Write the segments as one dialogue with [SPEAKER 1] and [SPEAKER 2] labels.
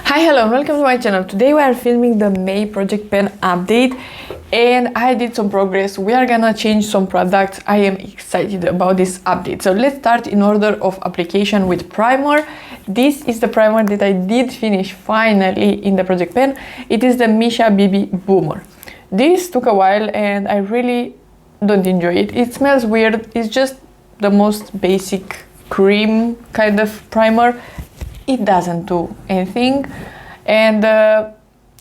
[SPEAKER 1] Hi, hello and welcome to my channel. Today we are filming the May project pen update and I did some progress. We are gonna change some products. I am excited about this update. So let's start in order of application with primer. This is the primer that I did finish finally in the project pen. It is the Missha BB Boomer. This took a while and I really don't enjoy it. It smells weird. It's just the most basic cream kind of primer. It doesn't do anything and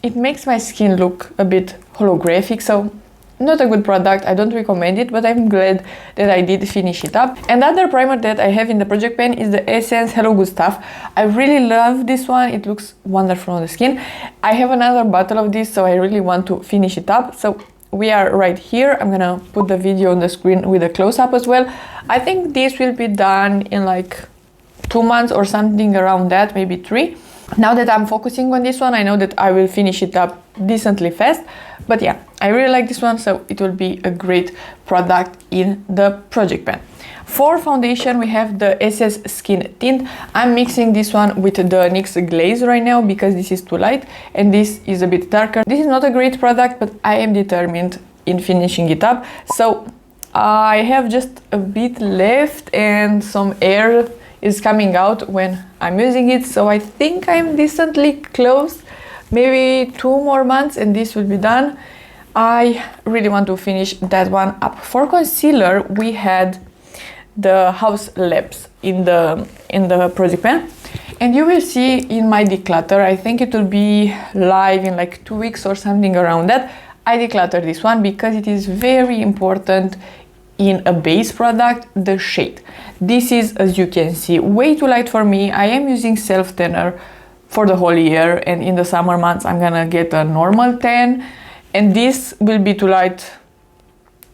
[SPEAKER 1] it makes my skin look a bit holographic, so not a good product. I don't recommend it, but I'm glad that I did finish it up. Another primer that I have in the project pen is the Essence Hello Good Stuff. I really love this one. It looks wonderful on the skin. I have another bottle of this, so I really want to finish it up. So we are right here. I'm gonna put the video on the screen with a close-up as well. I think this will be done in like 2 months or something around that, maybe 3. Now that I'm focusing on this one, I know that I will finish it up decently fast. But yeah, I really like this one, so it will be a great product in the project pen. For foundation, we have the SS Skin Tint. I'm mixing this one with the NYX Glaze right now because this is too light and this is a bit darker. This is not a great product, but I am determined in finishing it up. So I have just a bit left and some air is coming out when I'm using it, so I think I'm decently close. Maybe 2 more months and this will be done. I really want to finish that one up. For concealer, we had the Haus Labs in the project pen, and you will see in my declutter, I think it will be live in like 2 weeks or something around that. I declutter this one because it is very important in a base product, the shade. This is, as you can see, way too light for me. I am using self tanner for the whole year, and in the summer months I'm gonna get a normal tan, and this will be too light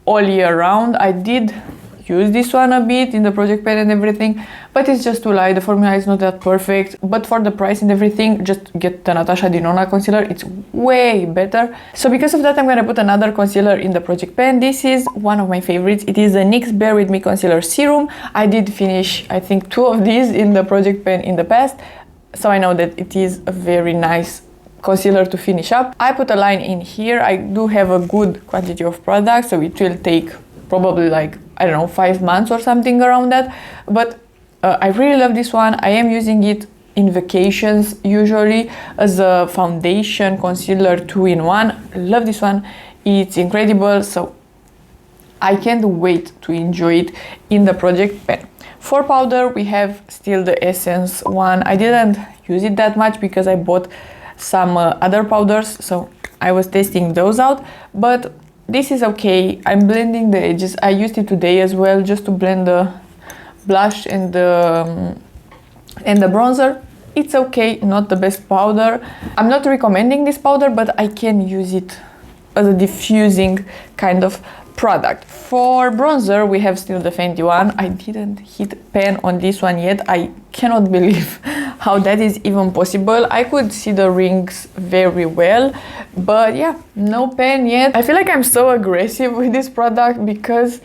[SPEAKER 1] all year round. I did use this one a bit in the project pen and everything, but it's just too light. The formula is not that perfect, but for the price and everything, just get the Natasha Denona concealer. It's way better. So because of that, I'm gonna put another concealer in the project pen. This is one of my favorites. It is the NYX Bear With Me Concealer Serum. I did finish, I think, 2 of these in the project pen in the past, so I know that it is a very nice concealer to finish up. I put a line in here. I do have a good quantity of products, so it will take probably like, I don't know, 5 months or something around that. But I really love this one. I am using it in vacations usually as a foundation concealer 2-in-1. Love this one. It's incredible, so I can't wait to enjoy it in the project pen. For powder, we have still the Essence one. I didn't use it that much because I bought some other powders, so I was testing those out, but this is okay. I'm blending the edges. I used it today as well, just to blend the blush and the bronzer. It's okay, not the best powder. I'm not recommending this powder, but I can use it as a diffusing kind of product. For bronzer, we have still the Fenty one. I didn't hit pan on this one yet. I cannot believe how that is even possible. I could see the rings very well, but yeah, no pan yet. I feel like I'm so aggressive with this product because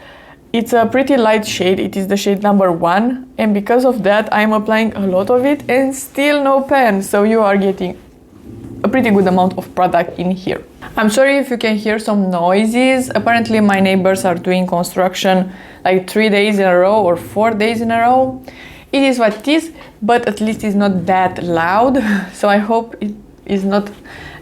[SPEAKER 1] it's a pretty light shade. It is the shade number 1, and because of that I'm applying a lot of it and still no pan, so you are getting a pretty good amount of product in here. I'm sorry if you can hear some noises. Apparently my neighbors are doing construction like 3 days in a row or 4 days in a row. It is what it is, but at least it's not that loud, so I hope it is not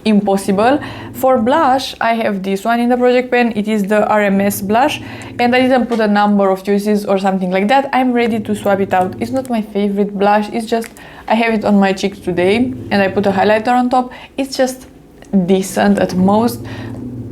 [SPEAKER 1] impossible. For blush, I have this one in the project pen. It is the RMS blush, and I didn't put a number of uses or something like that. I'm ready to swap it out. It's not my favorite blush. It's just I have it on my cheeks today and I put a highlighter on top. It's just decent at most,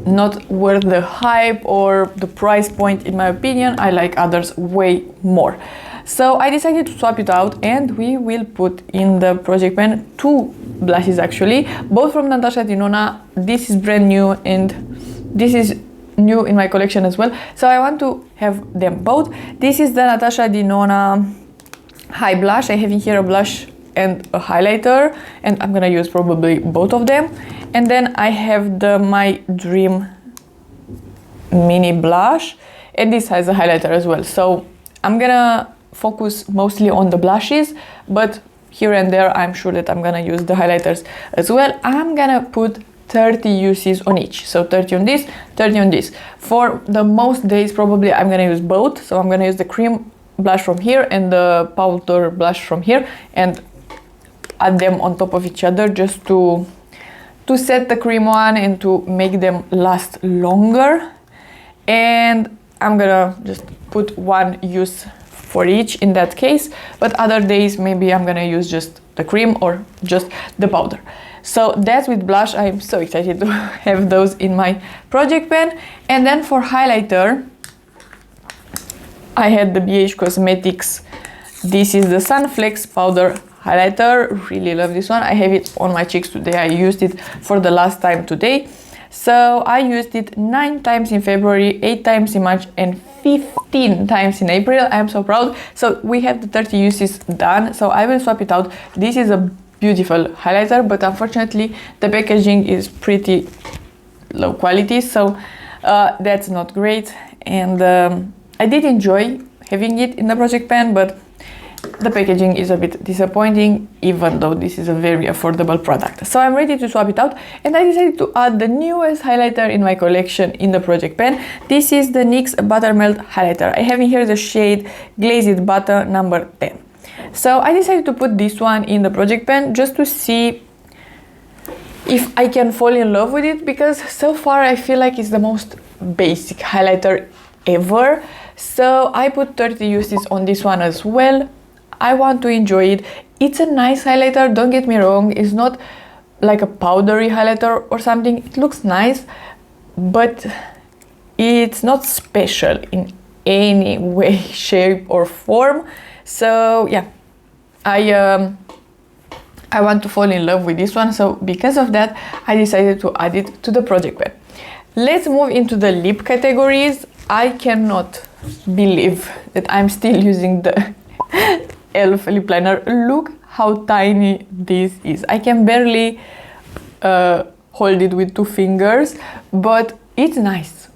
[SPEAKER 1] not worth the hype or the price point in my opinion. I like others way more. So I decided to swap it out, and we will put in the project pen 2 blushes actually, both from Natasha Denona. This is brand new and this is new in my collection as well, so I want to have them both. This is the Natasha Denona High Blush. I have in here a blush and a highlighter, and I'm gonna use probably both of them. And then I have the My Dream Mini Blush, and this has a highlighter as well, so I'm gonna focus mostly on the blushes, but here and there I'm sure that I'm gonna use the highlighters as well. I'm gonna put 30 uses on each, so 30 on this, 30 on this. For the most days probably I'm gonna use both, so I'm gonna use the cream blush from here and the powder blush from here and add them on top of each other just to set the cream one and to make them last longer. And I'm gonna just put one use for each in that case, but other days maybe I'm gonna use just the cream or just the powder. So that's with blush. I'm so excited to have those in my project pen. And then for highlighter, I had the BH Cosmetics, this is the Sun Flex powder highlighter. Really love this one. I have it on my cheeks today. I used it for the last time today. So I used it 9 times in February, 8 times in March and 15 times in April. I am so proud. So we have the 30 uses done, so I will swap it out. This is a beautiful highlighter, but unfortunately the packaging is pretty low quality, so that's not great. And I did enjoy having it in the project pen, but the packaging is a bit disappointing, even though this is a very affordable product. So I'm ready to swap it out, and I decided to add the newest highlighter in my collection in the project pen. This is the NYX Buttermelt highlighter. I have in here the shade Glazed Butta number 10. So I decided to put this one in the project pen just to see if I can fall in love with it, because so far I feel like it's the most basic highlighter ever. So I put 30 uses on this one as well. I want to enjoy it. It's a nice highlighter, don't get me wrong. It's not like a powdery highlighter or something. It looks nice, but it's not special in any way, shape or form. So yeah, I want to fall in love with this one. So because of that, I decided to add it to the project pen. Let's move into the lip categories. I cannot believe that I'm still using the E.L.F. lip liner. Look how tiny this is. I can barely hold it with 2 fingers, but it's nice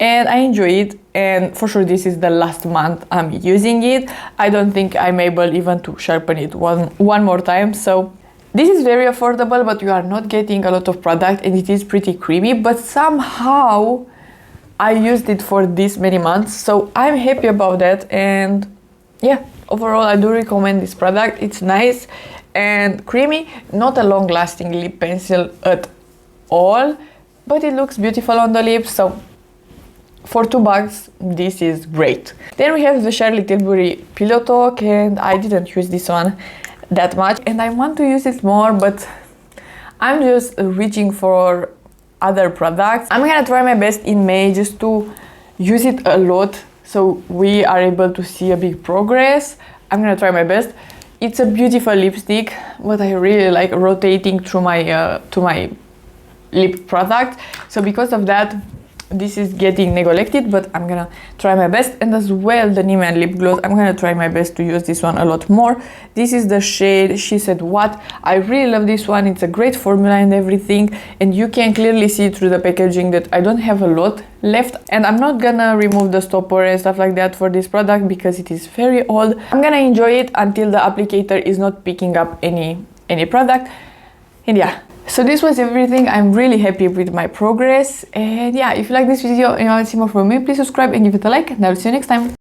[SPEAKER 1] and I enjoy it. And for sure this is the last month I'm using it. I don't think I'm able even to sharpen it one more time. So this is very affordable, but you are not getting a lot of product and it is pretty creamy, but somehow I used it for this many months, so I'm happy about that. And yeah, overall I do recommend this product. It's nice and creamy, not a long-lasting lip pencil at all, but it looks beautiful on the lips. So for $2 this is great. Then we have the Charlotte Tilbury Pillow Talk, and I didn't use this one that much and I want to use it more, but I'm just reaching for other products. I'm gonna try my best in May just to use it a lot so we are able to see a big progress. I'm gonna try my best. It's a beautiful lipstick, but I really like rotating through my to my lip product. So because of that, this is getting neglected, but I'm gonna try my best. And as well, the Nimya lip gloss, I'm gonna try my best to use this one a lot more. This is the shade She Said What. I really love this one. It's a great formula and everything, and you can clearly see through the packaging that I don't have a lot left. And I'm not gonna remove the stopper and stuff like that for this product because it is very old. I'm gonna enjoy it until the applicator is not picking up any product. And yeah, so this was everything. I'm really happy with my progress. And yeah, if you like this video and you want to see more from me, please subscribe and give it a like, and I'll see you next time.